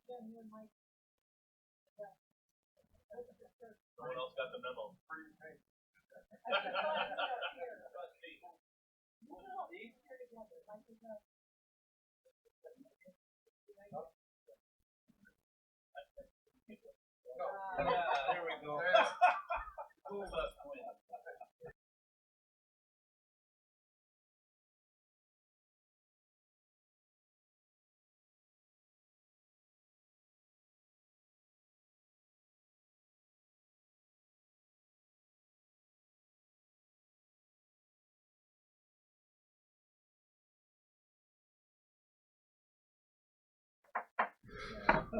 Someone else got the memo. There we go.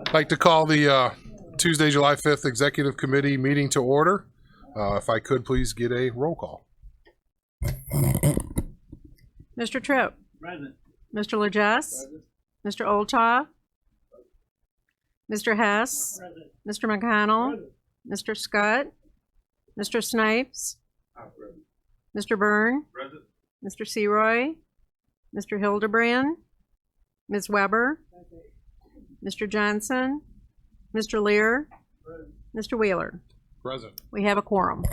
I'd like to call the Tuesday, July 5th Executive Committee meeting to order. If I could please get a roll call. Mr. Tripp. Present. Mr. Legess. Mr. Oldtop. Mr. Hess. Present. Mr. McConnell. Mr. Scott. Mr. Snipes. Mr. Byrne. Present. Mr. Seroy. Mr. Hildebrand. Ms. Weber. Mr. Johnson. Mr. Lear. Mr. Wheeler. Present. We have a quorum.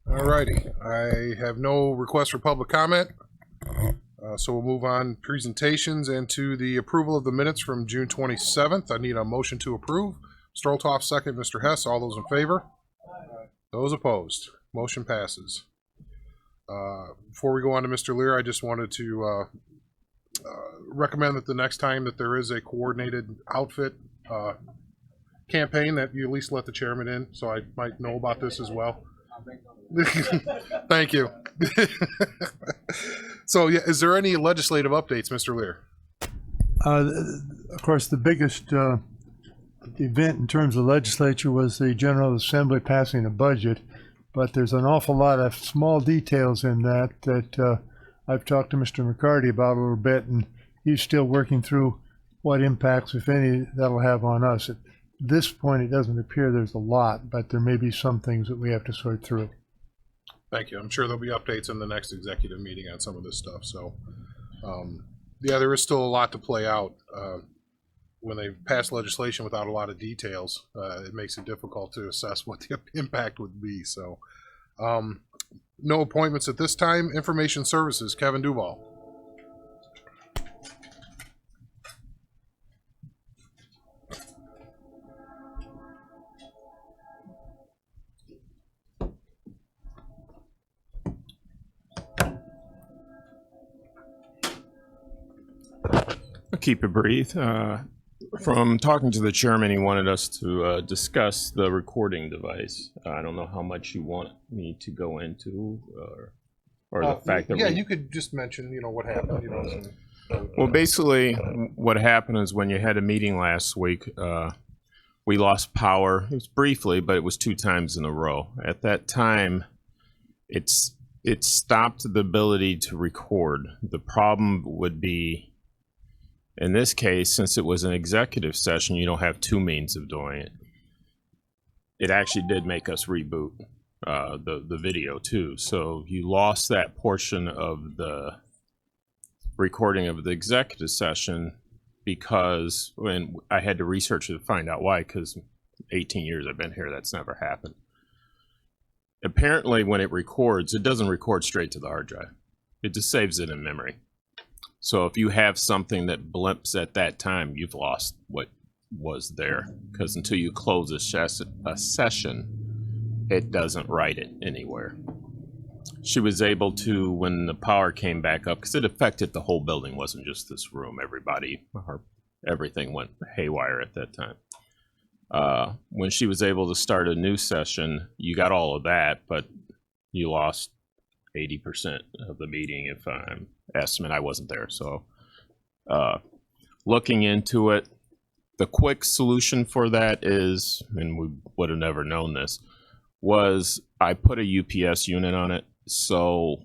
All righty. I have no request for public comment. So we'll move on presentations and to the approval of the minutes from June 27th. I need a motion to approve. Mr. Olthoff, second. Mr. Hess, all those in favor? Those opposed? Motion passes. Before we go on to Mr. Lear, I just wanted to recommend that the next time that there is a coordinated outfit campaign that you at least let the chairman in, so I might know about this as well. Thank you. So, yeah, is there any legislative updates, Mr. Lear? Of course, the biggest event in terms of legislature was the General Assembly passing a budget, but there's an awful lot of small details in that I've talked to Mr. McCarty about a little bit, and he's still working through what impacts, if any, that'll have on us. At this point, it doesn't appear there's a lot, but there may be some things that we have to sort through. Thank you. I'm sure there'll be updates in the next executive meeting on some of this stuff. So, yeah, there is still a lot to play out. When they pass legislation without a lot of details, it makes it difficult to assess what the impact would be. So, no appointments at this time. Information Services, Kevin Duval. I'll keep it brief. From talking to the chairman, he wanted us to discuss the recording device. I don't know how much you want me to go into, or the fact that you could just mention, what happened. Well, basically, what happened is when you had a meeting last week, we lost power. It was briefly, but it was 2 times in a row. At that time, it stopped the ability to record. The problem would be, in this case, since it was an executive session, you don't have 2 means of doing it. It actually did make us reboot the video too. So you lost that portion of the recording of the executive session because when I had to research it to find out why, because 18 years I've been here, that's never happened. Apparently when it records, it doesn't record straight to the hard drive. It just saves it in memory. So if you have something that blimps at that time, you've lost what was there. Because until you close a session, it doesn't write it anywhere. She was able to, when the power came back up, because it affected the whole building, wasn't just this room. Everything went haywire at that time. When she was able to start a new session, you got all of that, but you lost 80% of the meeting, if I'm estimate. I wasn't there. So looking into it, the quick solution for that is, and we would have never known this, was I put a UPS unit on it. So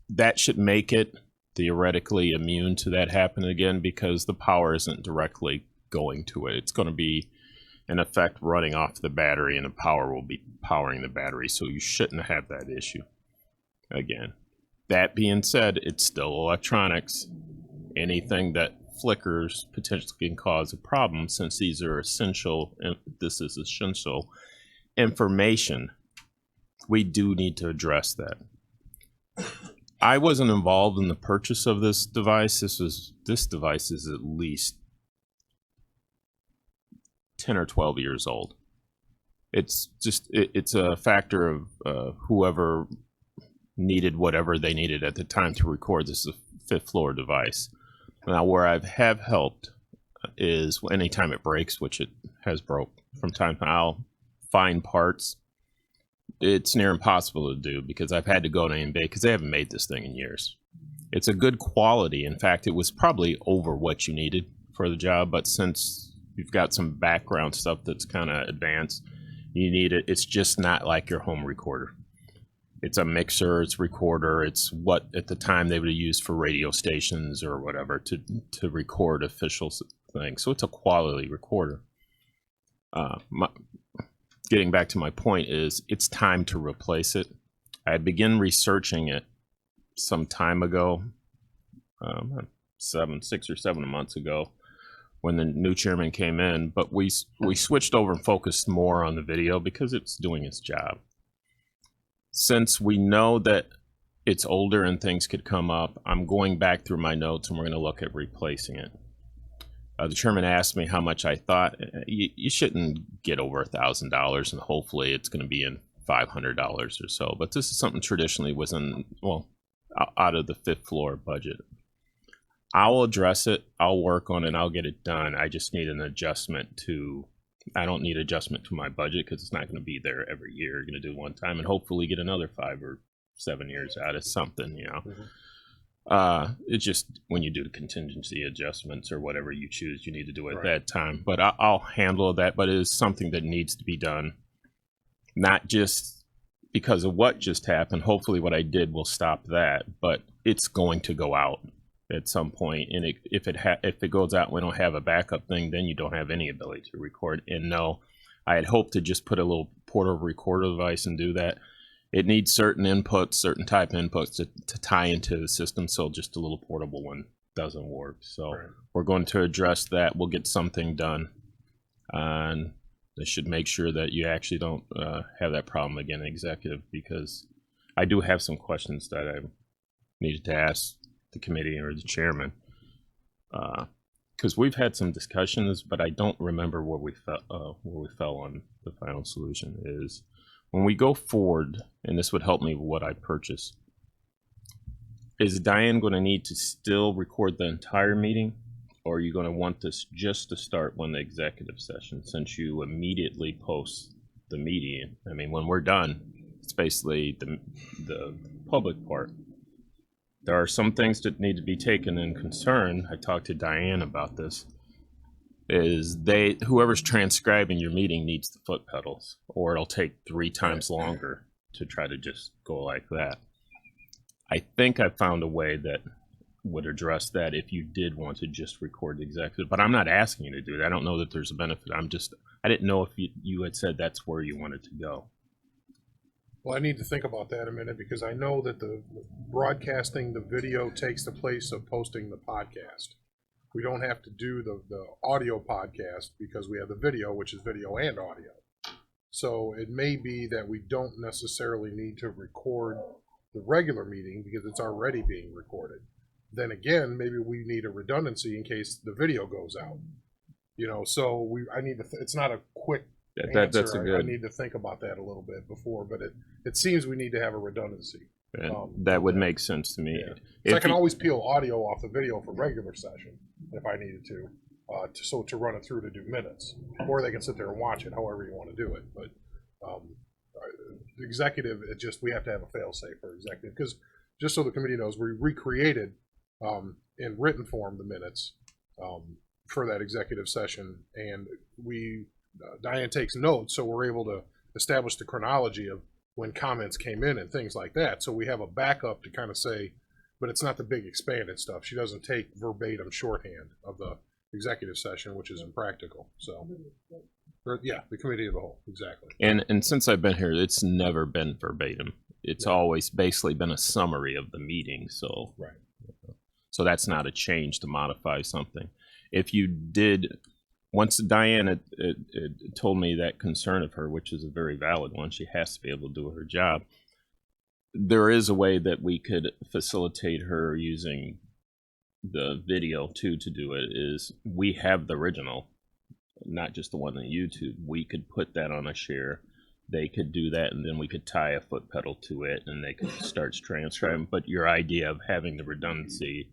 that should make it theoretically immune to that happening again, because the power isn't directly going to it. It's going to be, in effect, running off the battery, and the power will be powering the battery. So you shouldn't have that issue again. That being said, it's still electronics. Anything that flickers potentially can cause a problem since these are essential, and this is essential information. We do need to address that. I wasn't involved in the purchase of this device. This device is at least 10 or 12 years old. It's just it's a factor of whoever needed whatever they needed at the time to record. This is a fifth floor device. Now, where I have helped is anytime it breaks, which it has broke from time to time, I'll find parts. It's near impossible to do because I've had to go to A&B because they haven't made this thing in years. It's a good quality. In fact, it was probably over what you needed for the job, but since you've got some background stuff that's kind of advanced, you need it. It's just not like your home recorder. It's a mixer, it's recorder, it's what at the time they would have used for radio stations or whatever to record official things. So it's a quality recorder. Getting back to my point is it's time to replace it. I began researching it some time ago, 6 or 7 months ago when the new chairman came in, but we switched over and focused more on the video because it's doing its job. Since we know that it's older and things could come up, I'm going back through my notes and we're going to look at replacing it. The chairman asked me how much I thought. You shouldn't get over $1,000, and hopefully it's going to be in $500 or so. But this is something traditionally was in, well, out of the fifth floor budget. I'll address it. I'll work on it. I'll get it done. I just need an adjustment to. I don't need adjustment to my budget because it's not going to be there every year. You're going to do one time and hopefully get another 5 or 7 years out of something, you know. Mm-hmm. It's just when you do the contingency adjustments or whatever you choose, you need to do it at that time. But I'll handle that. But it is something that needs to be done, not just because of what just happened. Hopefully what I did will stop that, but it's going to go out at some point, and if it goes out and we don't have a backup thing, then you don't have any ability to record. And no, I had hoped to just put a little portable recorder device and do that. It needs certain inputs, certain type inputs to tie into the system, so just a little portable one doesn't work. So we're going to address that. We'll get something done, and I should make sure that you actually don't have that problem again, executive, because I do have some questions that I needed to ask the committee or the chairman, because we've had some discussions, but I don't remember where we fell on the final solution. Is when we go forward, and this would help me with what I purchase, is Diane going to need to still record the entire meeting, or are you going to want this just to start when the executive session, since you immediately post the meeting? I mean, when we're done, it's basically the public part. There are some things that need to be taken in concern. I talked to Diane about this. Is whoever's transcribing your meeting needs the foot pedals, or it'll take 3 times longer to try to just go like that. I think I found a way that would address that if you did want to just record the executive, but I'm not asking you to do that. I don't know that there's a benefit. I didn't know if you had said that's where you wanted to go. Well, I need to think about that a minute, because I know that the broadcasting the video takes the place of posting the podcast. We don't have to do the audio podcast because we have the video, which is video and audio. So it may be that we don't necessarily need to record the regular meeting because it's already being recorded. Then again, maybe we need a redundancy in case the video goes out. You know, so I need to. It's not a quick answer. That's a good. I need to think about that a little bit before, but it seems we need to have a redundancy. That would make sense to me. Yeah. So I can always peel audio off the video for regular session if I needed to run it through to do minutes, or they can sit there and watch it, however you want to do it. But the executive, we have to have a fail-safe for executive, because just so the committee knows, we recreated in written form the minutes for that executive session, and Diane takes notes, so we're able to establish the chronology of when comments came in and things like that. So we have a backup to kind of say, but it's not the big expanded stuff. She doesn't take verbatim shorthand of the executive session, which is impractical. So, yeah, the committee of the whole, exactly. And since I've been here, it's never been verbatim. It's always basically been a summary of the meeting. So, So that's not a change to modify something. If you did, once Diane had told me that concern of her, which is a very valid one, she has to be able to do her job. There is a way that we could facilitate her using the video too to do it. Is we have the original, not just the one on YouTube. We could put that on a share. They could do that, and then we could tie a foot pedal to it, and they could start transcribing. But your idea of having the redundancy,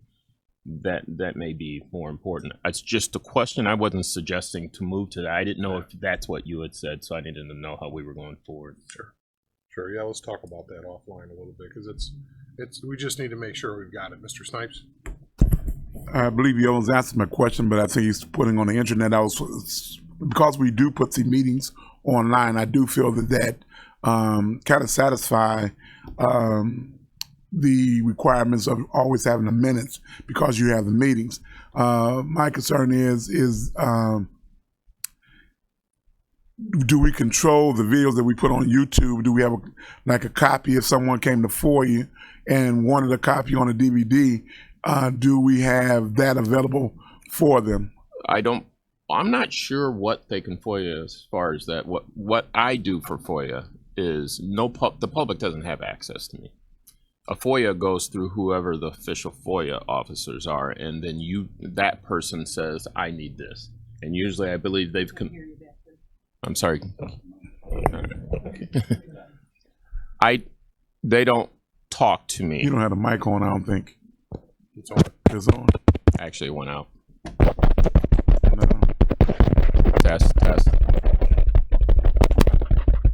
that may be more important. It's just a question. I wasn't suggesting to move to that. I didn't know if that's what you had said, so I needed to know how we were going forward. Sure, yeah, let's talk about that offline a little bit, because we just need to make sure we've got it. Mr. Snipes? I believe you almost answered my question, but I think he's putting on the internet. Because we do put the meetings online, I do feel that kind of satisfy the requirements of always having the minutes because you have the meetings. My concern is do we control the videos that we put on YouTube? Do we have a copy if someone came to FOIA and wanted a copy on a DVD? Do we have that available for them? I'm not sure what they can FOIA as far as that. What I do for FOIA is the public doesn't have access to me. A FOIA goes through whoever the official FOIA officers are, and then that person says, I need this. And usually I believe I'm sorry. They don't talk to me. You don't have the mic on, I don't think. It's on. It's on. Actually, it went out. No. Test.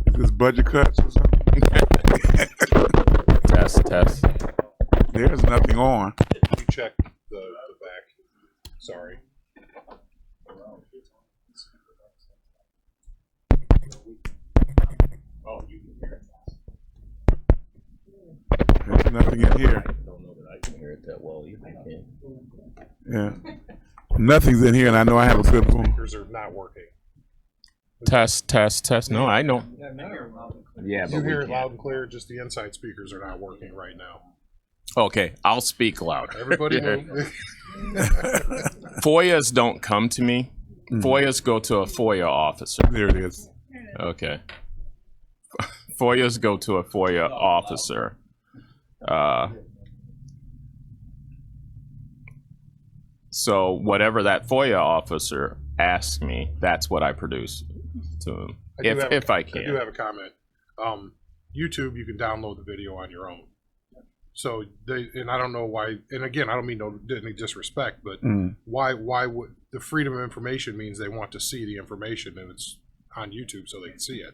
Is this budget cuts or something? Test. There's nothing on. You check the back. Sorry. There's nothing in here. I don't know that I can hear it that well either. I can. Yeah. Nothing's in here, and I know I have a good one. Speakers are not working. Test. No, I don't. Yeah, but You we hear it can't. loud and clear, just the inside speakers are not working right now. Okay, I'll speak loud. Everybody Yeah. move. FOIAs don't come to me. FOIAs go to a FOIA officer. There it is. Okay. FOIAs go to a FOIA officer. So whatever that FOIA officer asks me, that's what I produce to them. If I can. I do have a comment. YouTube, you can download the video on your own. So and I don't know why, and again, I don't mean any disrespect, but why would the freedom of information means they want to see the information and it's on YouTube so they can see it.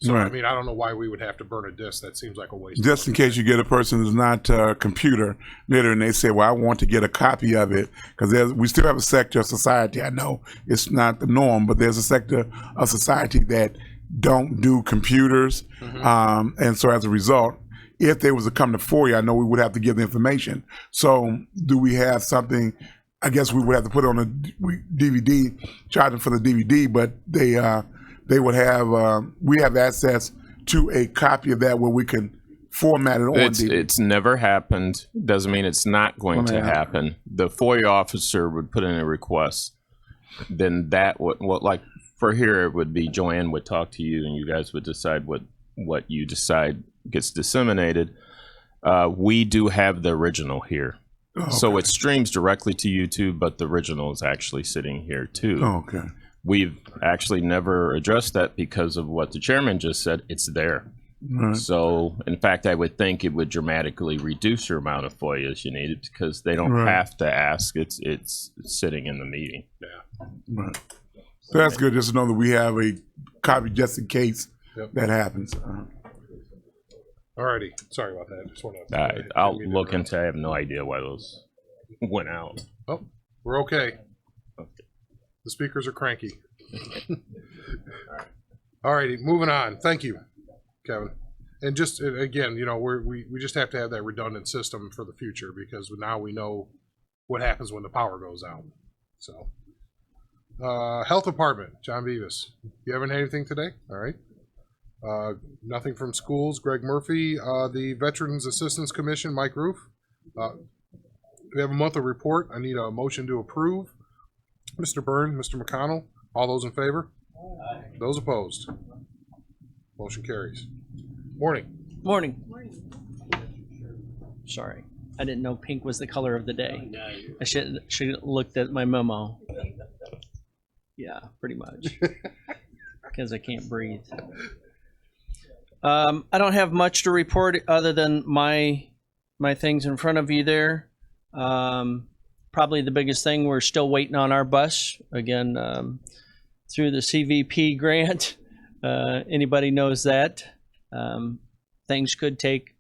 So Right. I mean, I don't know why we would have to burn a disc. That seems like a waste. Just in case you get a person who's not computer literate and they say, well, I want to get a copy of it, because we still have a sector of society. I know it's not the norm, but there's a sector of society that don't do computers. And so as a result, if they was to come to FOIA, I know we would have to give the information. So do we have something? I guess we would have to put it on a DVD, charge them for the DVD, but they would have, we have access to a copy of that where we can format it on DVD. It's never happened. Doesn't mean it's not going to happen. The FOIA officer would put in a request. Then that would, like for here, it would be Joanne would talk to you and you guys would decide what you decide gets disseminated. We do have the original here. So it streams directly to YouTube, but the original is actually sitting here too. Okay. We've actually never addressed that because of what the chairman just said. It's there. Right. So, in fact, I would think it would dramatically reduce your amount of FOIAs you need because they don't Right. have to ask. It's sitting in the meeting. Right. So that's good just to know that we have a copy just in case Yep. that happens. Alrighty, sorry about that. I just want to. I'll look into. I have no idea why those went out. Oh, we're okay. The speakers are cranky. Alrighty, moving on. Thank you, Kevin. And just again, you know, we just have to have that redundant system for the future because now we know what happens when the power goes out. So, Health Department, John Beavis. You haven't had anything today? All right. Nothing from schools. Greg Murphy. The Veterans Assistance Commission, Mike Roof. we have a monthly report. I need a motion to approve. Mr. Byrne, Mr. McConnell, all those in favor? Those opposed? Motion carries. Morning. Morning. Sorry, I didn't know pink was the color of the day. I should have looked at my memo. Yeah, pretty much. Because I can't breathe. I don't have much to report other than my things in front of you there. Probably the biggest thing, we're still waiting on our bus again through the CVP grant. Anybody knows that. Things could take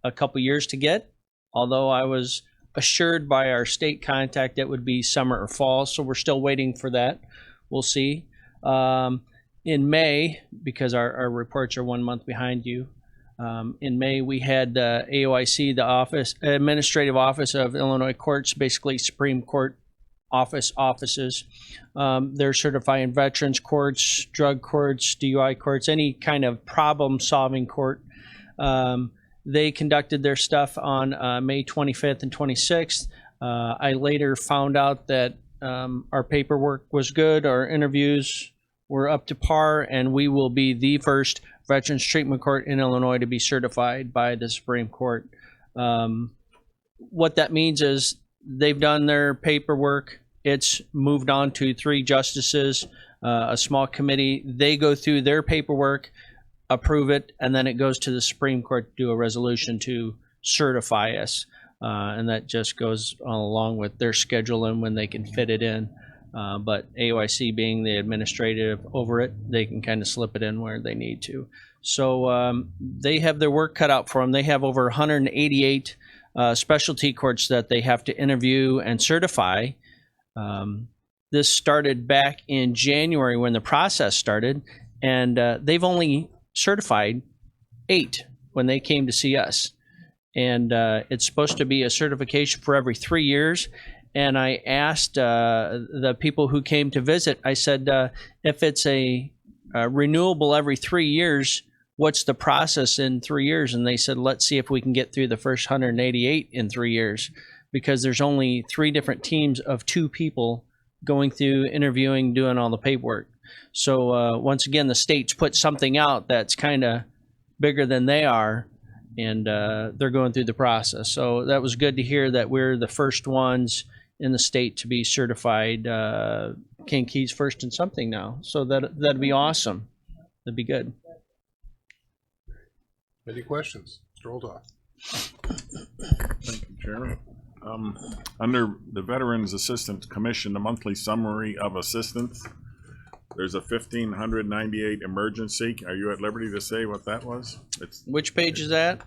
a couple years to get, although I was assured by our state contact it would be summer or fall, so we're still waiting for that. We'll see. In May, because our reports are 1 month behind you, in May we had AOIC, the Administrative Office of Illinois Courts, basically Supreme Court offices. They're certifying veterans courts, drug courts, DUI courts, any kind of problem-solving court. They conducted their stuff on May 25th and 26th. I later found out that our paperwork was good, our interviews were up to par, and we will be the first Veterans Treatment Court in Illinois to be certified by the Supreme Court. What that means is they've done their paperwork. It's moved on to 3 justices, a small committee. They go through their paperwork, approve it, and then it goes to the Supreme Court to do a resolution to certify us. And that just goes along with their schedule and when they can fit it in. But AOIC being the administrative over it, they can kind of slip it in where they need to. So they have their work cut out for them. They have over 188 specialty courts that they have to interview and certify. This started back in January when the process started, and they've only certified 8 when they came to see us. And it's supposed to be a certification for every 3 years. And I asked the people who came to visit, I said, if it's a renewable every 3 years, what's the process in 3 years? And they said, let's see if we can get through the first 188 in 3 years, because there's only 3 different teams of 2 people going through, interviewing, doing all the paperwork. So once again, the state's put something out that's kind of bigger than they are, and they're going through the process. So that was good to hear that we're the first ones in the state to be certified. Kinkee's first in something now, so that'd be awesome. That'd be good. Any questions? Mr. Oldhoff. Thank you, Chairman. Under the Veterans Assistance Commission, the monthly summary of assistance, there's a 1,598 emergency. Are you at liberty to say what that was? Which page is that?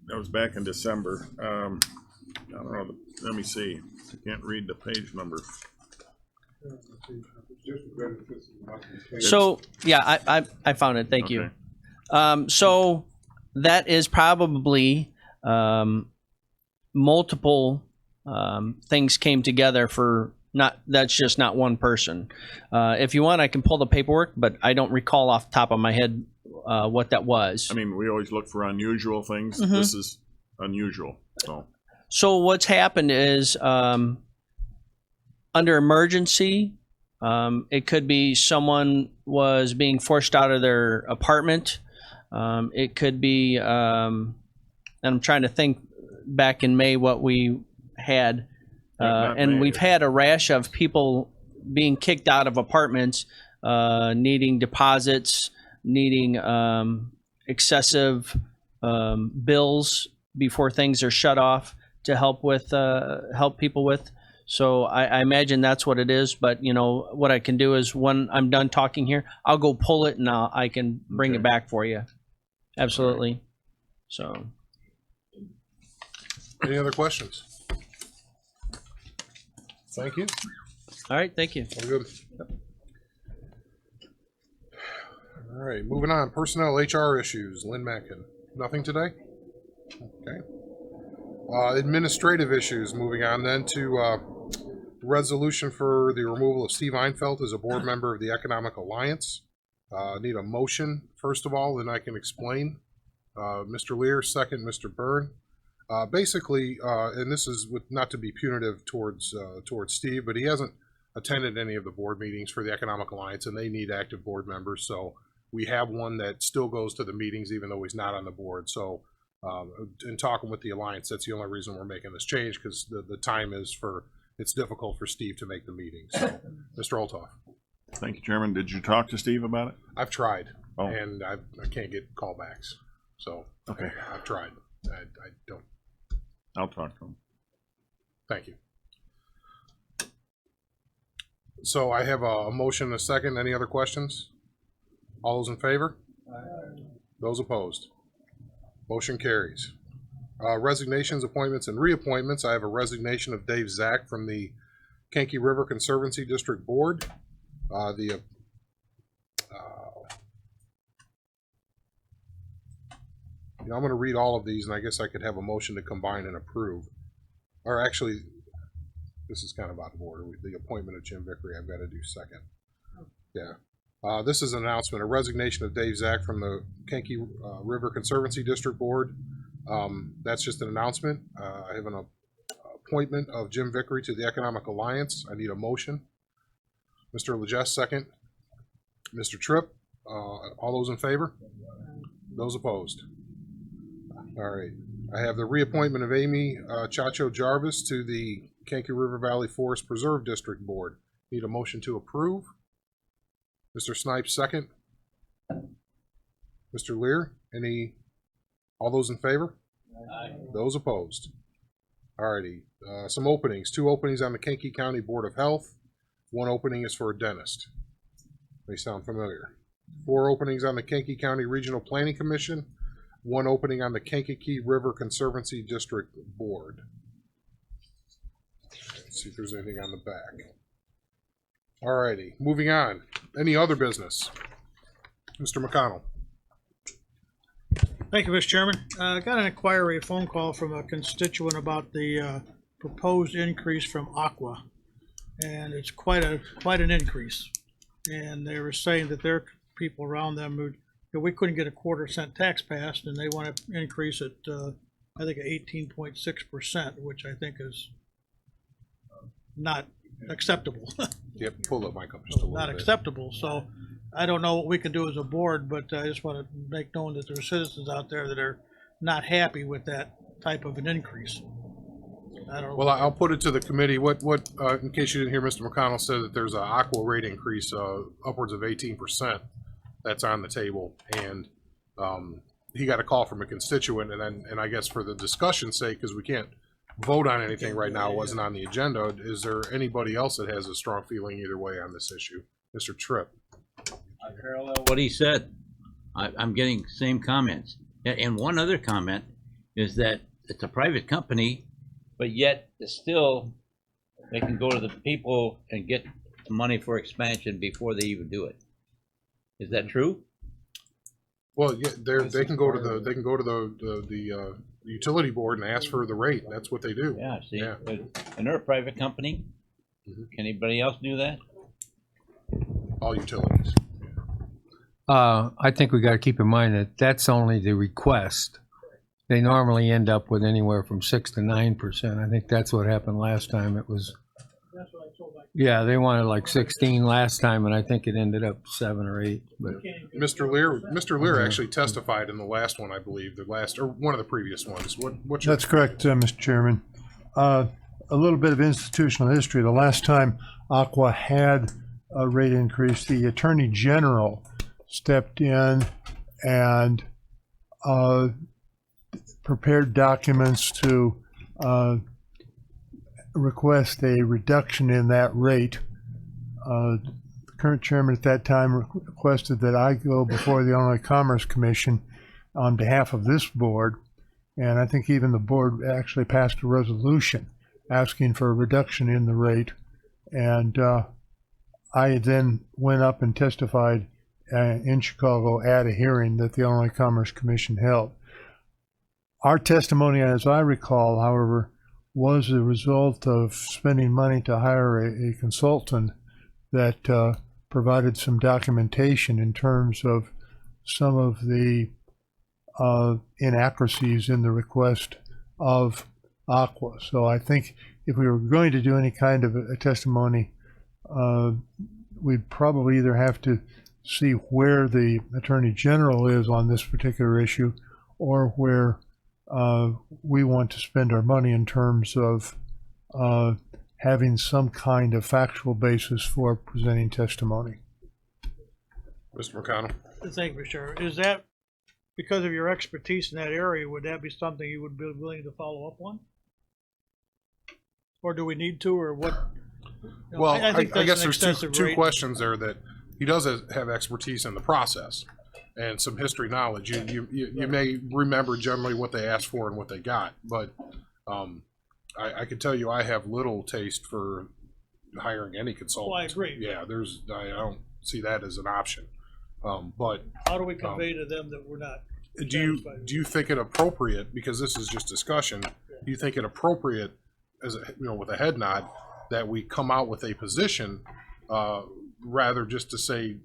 That was back in December. I don't know. Let me see. I can't read the page number. So yeah, I found it. Thank you. So that is probably multiple things came together for that's just not one person. If you want, I can pull the paperwork, but I don't recall off the top of my head what that was. I mean, we always look for unusual things. Mm-hmm. This is unusual. So what's happened is under emergency, it could be someone was being forced out of their apartment. It could be, and I'm trying to think back in May what we had. And we've had a rash of people being kicked out of apartments, needing deposits, needing excessive bills before things are shut off to help people with. So I imagine that's what it is. But you know what I can do is when I'm done talking here, I'll go pull it and I can bring it back for you. Absolutely. So. Any other questions? Thank you. All right. Thank you. All good. All right, moving on. Personnel HR issues. Lynn Mackin. Nothing today? Okay. Administrative issues. Moving on then to resolution for the removal of Steve Einfeld as a board member of the Economic Alliance. Need a motion, first of all, then I can explain. Mr. Lear, second, Mr. Byrne. Basically, and this is with, not to be punitive towards Steve, but he hasn't attended any of the board meetings for the Economic Alliance, and they need active board members. So we have one that still goes to the meetings, even though he's not on the board. So in talking with the Alliance, that's the only reason we're making this change, because the time is it's difficult for Steve to make the meetings. So, Mr. Olthoff. Thank you, Chairman. Did you talk to Steve about it? I've tried, Oh. and I can't get callbacks. So Okay. I've tried. I don't. I'll talk to him. Thank you. So I have a motion and a second. Any other questions? All those in favor? Those opposed? Motion carries. Resignations, appointments, and reappointments. I have a resignation of Dave Zach from the Kankakee River Conservancy District Board. I'm going to read all of these, and I guess I could have a motion to combine and approve. Or actually, this is kind of out of order. The appointment of Jim Vickery, I've got to do second. Yeah. This is an announcement, a resignation of Dave Zach from the Kankakee River Conservancy District Board. That's just an announcement. I have an appointment of Jim Vickery to the Economic Alliance. I need a motion. Mr. Legesse, second. Mr. Tripp, all those in favor? Those opposed? All right. I have the reappointment of Amy Chacho Jarvis to the Kankakee River Valley Forest Preserve District Board. Need a motion to approve. Mr. Snipes, second. Mr. Lear, all those in favor? Aye. Those opposed? All righty. Some openings. 2 openings on the Kankakee County Board of Health. 1 opening is for a dentist. May sound familiar. 4 openings on the Kankakee County Regional Planning Commission. 1 opening on the Kankakee River Conservancy District Board. Let's see if there's anything on the back. All righty. Moving on. Any other business? Mr. McConnell. Thank you, Mr. Chairman. I got an inquiry, a phone call from a constituent about the proposed increase from Aqua. And it's quite an increase. And they were saying that their people around them, we couldn't get a 1/4 cent tax passed, and they want to increase it, I think, 18.6%, which I think is not acceptable. Yep, pull the mic up just a little Not bit. acceptable. So I don't know what we can do as a board, but I just want to make known that there are citizens out there that are not happy with that type of an increase. I don't know. Well, I'll put it to the committee. What? In case you didn't hear, Mr. McConnell said that there's an Aqua rate increase, upwards of 18%. That's on the table, and he got a call from a constituent, and I guess for the discussion's sake, because we can't vote on anything right now, it wasn't on the agenda. Is there anybody else that has a strong feeling either way on this issue? Mr. Tripp. I parallel what he said. I'm getting same comments. And one other comment is that it's a private company, but yet it's still, they can go to the people and get money for expansion before they even do it. Is that true? Well, yeah, they can go to the utility board and ask for the rate. That's what they do. Yeah, see, Yeah. and they're a private company. Can anybody else do that? All utilities. I think we got to keep in mind that that's only the request. They normally end up with anywhere from 6 to 9%. I think that's what happened last time. It was, That's what I told my. yeah, they wanted like 16 last time, and I think it ended up 7 or 8. But Mr. Lear actually testified in the last one, I believe, or one of the previous ones. What's your? That's correct, Mr. Chairman. A little bit of institutional history. The last time Aqua had a rate increase, the Attorney General stepped in and prepared documents to request a reduction in that rate. The current chairman at that time requested that I go before the Illinois Commerce Commission on behalf of this board, and I think even the board actually passed a resolution asking for a reduction in the rate, and I then went up and testified in Chicago at a hearing that the Illinois Commerce Commission held. Our testimony, as I recall, however, was the result of spending money to hire a consultant that provided some documentation in terms of some of the inaccuracies in the request of Aqua. So I think if we were going to do any kind of a testimony, we'd probably either have to see where the Attorney General is on this particular issue, or where we want to spend our money in terms of having some kind of factual basis for presenting testimony. Mr. McConnell. Thank you, Mr. Chair. Is that, because of your expertise in that area, would that be something you would be willing to follow up on? Or do we need to, or what? You know, Well, I think that's guess an there's excessive two rate. questions there. That he does have expertise in the process and some history knowledge. You may remember generally what they asked for and what they got, but I can tell you I have little taste for hiring any consultant. Well, I agree. Yeah, I don't see that as an option. But How do we convey to them that we're not? do you think it appropriate, because this is just discussion, do you think it appropriate, as with a head nod, that we come out with a position rather just to say,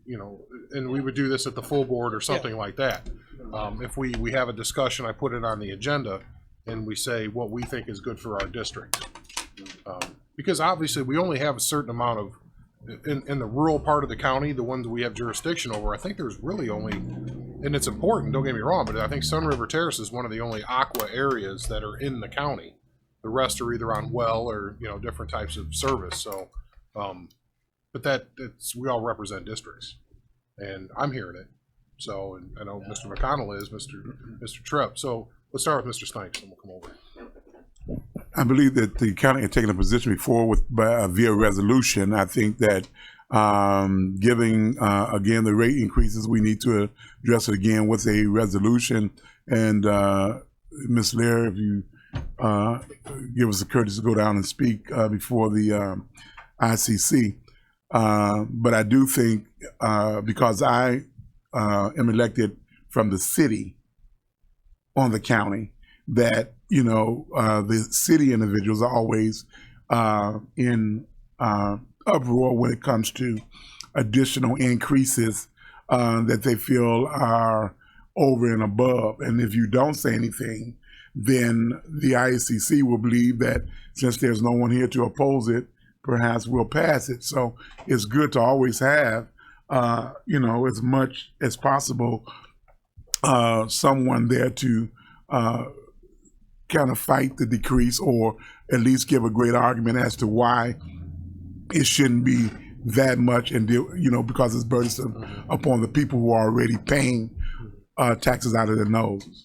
and we would do this at the full board or something like that. If we have a discussion, I put it on the agenda and we say what we think is good for our district. Because obviously we only have a certain amount of, in the rural part of the county, the ones we have jurisdiction over, I think there's really only, and it's important, don't get me wrong, but I think Sun River Terrace is one of the only aqua areas that are in the county. The rest are either on well or, different types of service. So, but we all represent districts, and I'm hearing it. So, and I know Mr. McConnell is, Mr. Tripp. So let's start with Mr. Snipes, and we'll come over. I believe that the county had taken a position before via resolution. I think that giving, again, the rate increases, we need to address it again with a resolution. And Ms. Lear, if you give us the courtesy to go down and speak before the ICC. But I do think, because I am elected from the city on the county, that the city individuals are always in uproar when it comes to additional increases that they feel are over and above. And if you don't say anything, then the IACC will believe that since there's no one here to oppose it, perhaps we'll pass it. So it's good to always have, as much as possible, someone there to kind of fight the decrease, or at least give a great argument as to why it shouldn't be that much, and because it's burdensome upon the people who are already paying taxes out of their noses.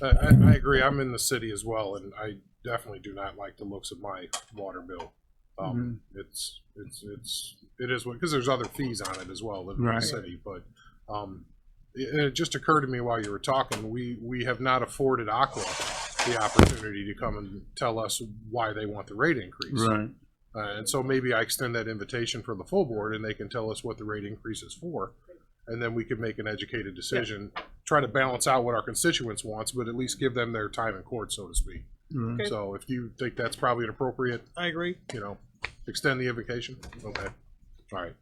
I agree. I'm in the city as well, and I definitely do not like the looks of my water bill. It is because there's other fees on it as well living in the city. But it just occurred to me while you were talking, we have not afforded Aqua the opportunity to come and tell us why they want the rate increase. Right. And so maybe I extend that invitation for the full board, and they can tell us what the rate increase is for, and then we can make an educated decision, try to balance out what our constituents wants, but at least give them their time in court, so to speak. Okay. So if you think that's probably an appropriate, I agree. extend the invocation. Okay. All right.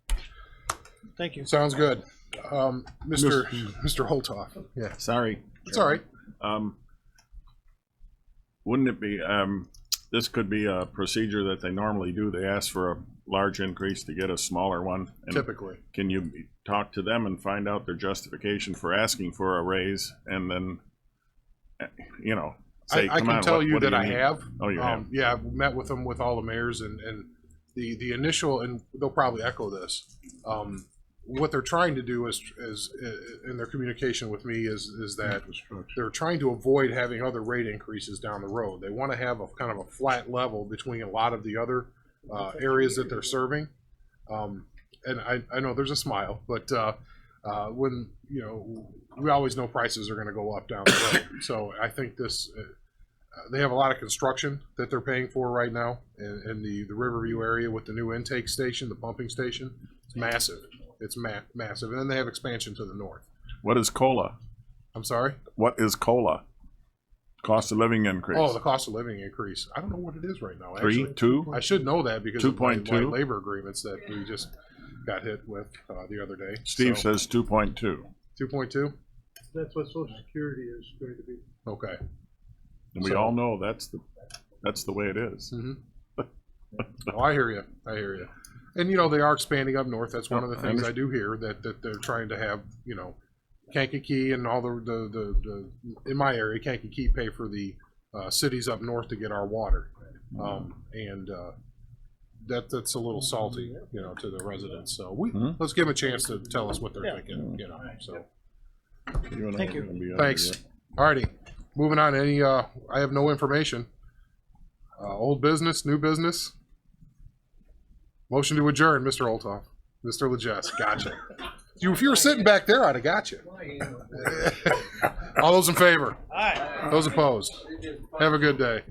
Thank you. Sounds good. Mr. Holtoff. Yeah. Sorry. It's all right. Wouldn't it be, this could be a procedure that they normally do. They ask for a large increase to get a smaller one. And Typically. can you talk to them and find out their justification for asking for a raise, and then, say, I can tell you what do that I need? have. Oh, you have? Yeah, I've met with them, with all the mayors, and the initial, and they'll probably echo this. What they're trying to do is in their communication with me is that they're trying to avoid having other rate increases down the road. They want to have a kind of a flat level between a lot of the other areas that they're serving. And I know there's a smile, but when we always know prices are going to go up down the road. So I think this. They have a lot of construction that they're paying for right now in the Riverview area with the new intake station, the pumping station. It's massive. It's massive. And then they have expansion to the north. What is COLA? I'm sorry? What is COLA? Cost of living increase. Oh, the cost of living increase. I don't know what it is right now. 3, 2? I should know that because of my 2.2? labor agreements that we just got hit with the other day. Steve says 2.2. 2.2? That's what Social Security is going to be. Okay. And we So- all know that's the way it is. Oh, I hear you. I hear you. And you know they are expanding up north. That's one of the I things I understand. do hear that they're trying to have. You know, Kankakee and all the in my area, Kankakee pay for the cities up north to get our water, and that's a little salty, you know, to the residents. So let's give them a chance to tell us what they're thinking. You know, so You and I Thank are you. gonna be under thanks. it. Alrighty, moving on. Any I have no information. Old business, new business. Motion to adjourn, Mr. Olthoff. Mr. Legess, gotcha. If you were sitting back there, I'd have got you. All those in favor? Those opposed? Have a good day.